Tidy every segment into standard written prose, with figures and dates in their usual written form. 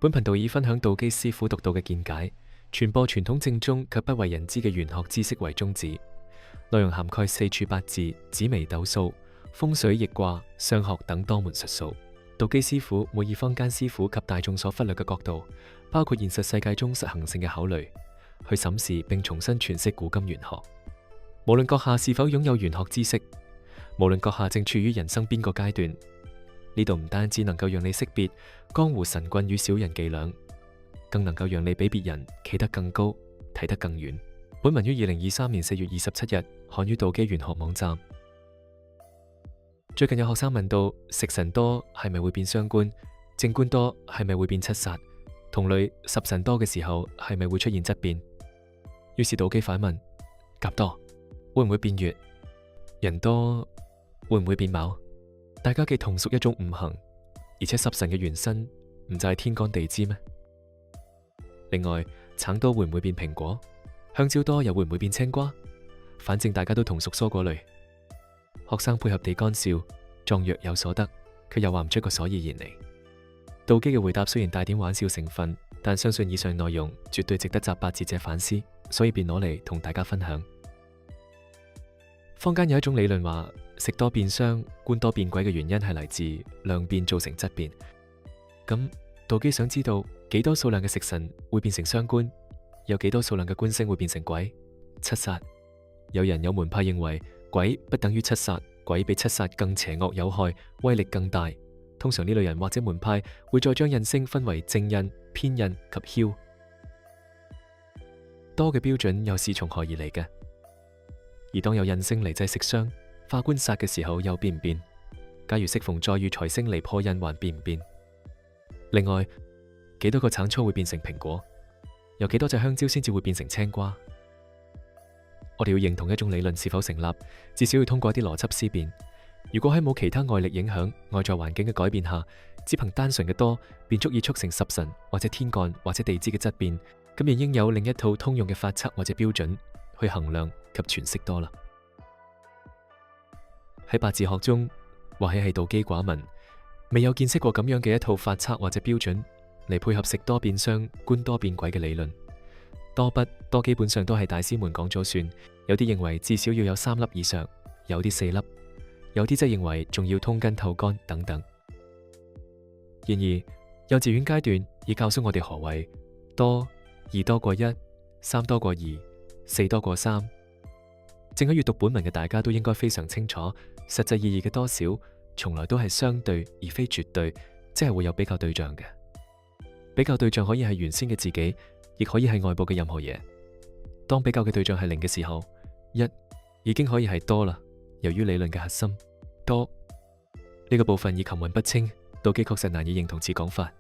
本頻道以分享道基師傅獨到嘅見解，傳播傳統正宗卻不為人知嘅玄學知識為宗旨。內容涵蓋四柱八字、紫微斗數、風水易卦、相學等多門術數。道基師傅會以坊間師傅及大眾所忽略嘅角度，包括現實世界中實行性嘅考慮，去審視並重新詮釋古今玄學。無論閣下是否擁有玄學知識，無論閣下正處於人生邊個階段，呢度唔單止能夠讓你識別江湖神棍與小人伎倆，更能夠讓你比別人企得更高，睇得更遠。本文於2023年4月27日刊於道基玄學網站。最近有學生問到，食神多係咪會變傷官？正官多係咪會變七煞？同類十神多嘅時候係咪會出現質變？於是道基反問：甲多會唔會變月？人多會唔會變卯？大家既同屬一種五行，而且十神嘅元身唔就係天干地支咩？另外，橙多會唔會變蘋果？香蕉多又會唔會變青瓜？反正大家都同屬蔬果類。學生配合地乾笑，狀若有所得，佢又話唔出個所以然嚟。道基嘅回答雖然帶點玩笑成分，但相信以上內容絕對值得集八字者反思，所以便攞嚟同大家分享。坊間有一種理論話，食多變傷，官多變鬼嘅原因係嚟自量變造成質變。咁道基想知道幾多數量嘅食神會變成傷官，有幾多數量嘅官星會變成鬼、七煞？有人有門派認為鬼不等於七煞，鬼比七煞更邪惡有害，威力更大。通常呢類人或者門派會再將印星分為正印、偏印及梟。多嘅標準又是從何而嚟嘅？而當有印星嚟制食傷、化官煞嘅時候，又變唔變？假如適逢再遇財星嚟破印，還變唔變？另外，幾多個橙初會變成蘋果？有幾多隻香蕉先至會變成青瓜？我哋要認同一種理論是否成立，至少要通過一啲邏輯思辨。如果喺冇其他外力影響、外在環境嘅改變下，只憑單純嘅多便足以促成十神或者天干或者地支嘅質變，咁亦應有另一套通用嘅法則或者標準去衡量及詮釋多啦。喺八字學中，或許係道基寡聞，未有見識過咁樣嘅一套法則或者標準嚟配合食多變傷、官多變鬼嘅理論。多不多基本上都係大師們講咗算，有啲認為至少要有3粒以上，有啲4粒，有啲則認為仲要通筋透肝等等。然而，幼稚園階段已教唆我哋何謂多、2多過1、3多過2、4多過3。正喺閱讀本文嘅大家都應該非常清楚，實際意義嘅多少從來都係相對而非絕對，即係會有比較對象嘅。比較對象可以係原先嘅自己，亦可以係外部嘅任何嘢。當比較嘅對象係0嘅時候，1已經可以係多啦。由於理論嘅核心多呢個部分已含混不清，道基確實難以認同此講法。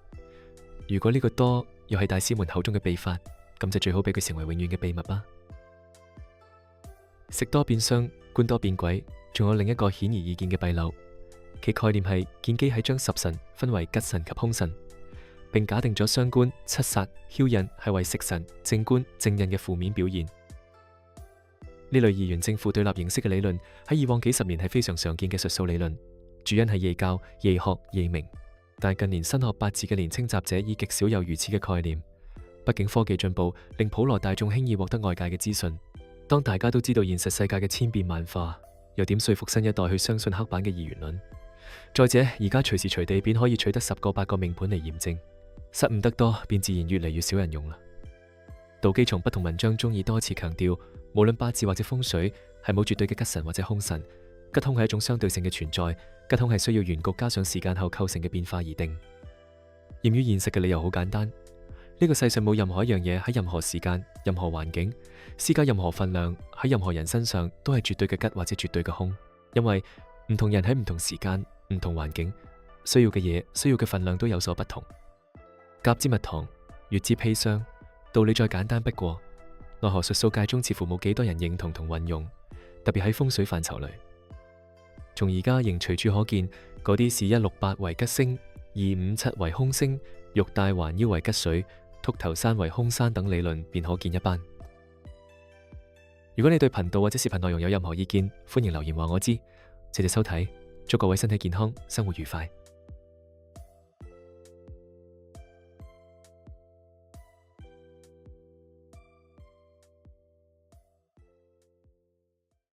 如果呢個多又係大師們口中嘅秘法，咁就最好俾佢成為永遠嘅秘密吧。食多變傷，官多變鬼，仲有另一個顯而易見嘅弊漏，其概念係建基喺將十神分為吉神及凶神，並假定咗傷官、七煞、梟印係為食神、正官、正印嘅負面表現。呢類二元正負對立形式嘅理論喺以往幾十年係非常常見嘅術數理論，主因係異教、異學、異名。但近年新學八字嘅年輕習者已極少有如此嘅概念。畢竟科技進步令普羅大眾輕易獲得外界嘅資訊。當大家都知道現實世界嘅千變萬化，又點說服新一代去相信刻板嘅二元論？再者，而家隨時隨地便可以取得10個8個命盤嚟驗證，失誤得多，便自然越嚟越少人用啦。道基從不同文章中已多次強調，無論八字或者風水係冇絕對嘅吉神或者凶神，吉凶係一種相對性嘅存在，吉凶係需要原局加上時間後構成嘅變化而定。驗於現實嘅理由好簡單，呢個世上冇任何一樣嘢喺任何時間、任何環境施加任何分量喺任何人身上都係絕對嘅吉或者絕對嘅凶，因為唔同人喺唔同時間、唔同環境需要嘅嘢、需要嘅分量都有所不同。甲之蜜糖，乙之砒霜，道理再簡單不過，奈何術數界中似乎冇幾多人認同同運用，特別喺風水範疇裏。從而家仍隨處可見嗰啲是168為吉星、257為凶星、玉帶環腰為吉水、禿頭山為凶山等理論便可見一斑。如果你對頻道或者視頻內容有任何意見，歡迎留言話我知。謝謝收睇，祝各位身體健康，生活愉快。